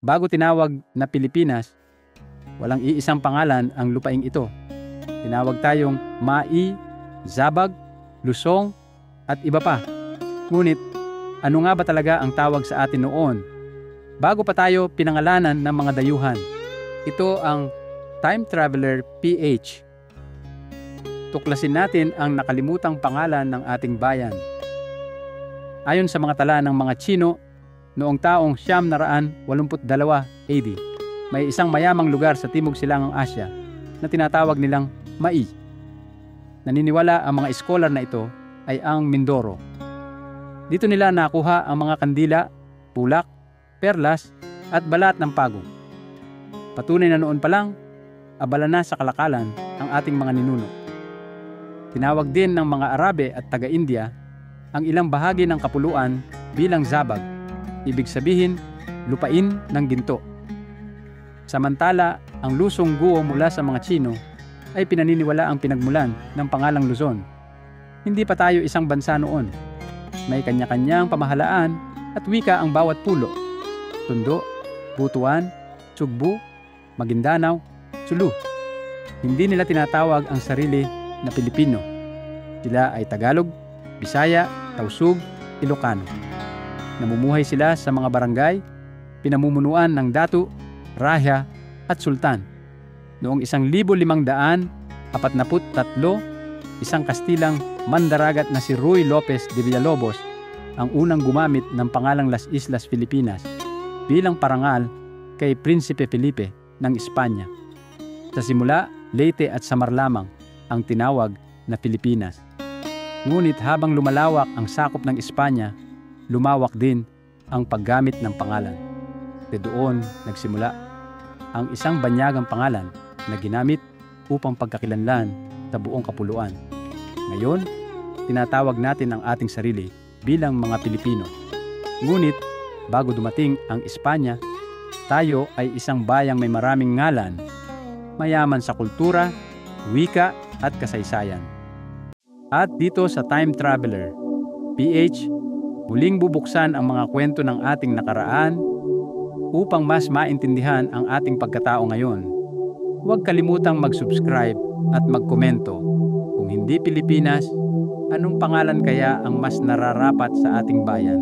Bago tinawag na Pilipinas, walang iisang pangalan ang lupaing ito. Tinawag tayong Mai, Zabag, Lusong, at iba pa. Ngunit, ano nga ba talaga ang tawag sa atin noon? Bago pa tayo pinangalanan ng mga dayuhan. Ito ang Time Traveler PH. Tuklasin natin ang nakalimutang pangalan ng ating bayan. Ayon sa mga tala ng mga Tsino, noong taong 982 AD, may isang mayamang lugar sa Timog Silangang Asya na tinatawag nilang Mai. Naniniwala ang mga scholar na ito ay ang Mindoro. Dito nila nakuha ang mga kandila, bulak, perlas at balat ng pagong. Patunay na noon pa lang, abala na sa kalakalan ang ating mga ninuno. Tinawag din ng mga Arabe at taga-India ang ilang bahagi ng kapuluan bilang Zabag, ibig sabihin lupain ng ginto. Samantala, ang Lusong Guo mula sa mga Tsino ay pinaniniwala ang pinagmulan ng pangalang Luzon. Hindi pa tayo isang bansa noon. May kanya-kanyang pamahalaan at wika ang bawat pulo. Tondo, Butuan, Sugbu, Maguindanao, Sulu. Hindi nila tinatawag ang sarili na Pilipino. Sila ay Tagalog, Bisaya, Tausug, Ilocano. Namumuhay sila sa mga barangay, pinamumunuan ng datu, rahya at sultan. Noong 1543, isang Kastilang mandaragat na si Ruy Lopez de Villalobos ang unang gumamit ng pangalang Las Islas Filipinas bilang parangal kay Prinsipe Felipe ng Espanya. Sa simula, Leyte at Samar lamang ang tinawag na Pilipinas. Ngunit habang lumalawak ang sakop ng Espanya, lumawak din ang paggamit ng pangalan. Doon nagsimula ang isang banyagang pangalan na ginamit upang pagkakilanlan sa buong kapuluan. Ngayon, tinatawag natin ang ating sarili bilang mga Pilipino. Ngunit, bago dumating ang Espanya, tayo ay isang bayang may maraming ngalan, mayaman sa kultura, wika at kasaysayan. At dito sa Time Traveler PH, muling bubuksan ang mga kwento ng ating nakaraan upang mas maintindihan ang ating pagkatao ngayon. Huwag kalimutang mag-subscribe at magkomento. Kung hindi Pilipinas, anong pangalan kaya ang mas nararapat sa ating bayan?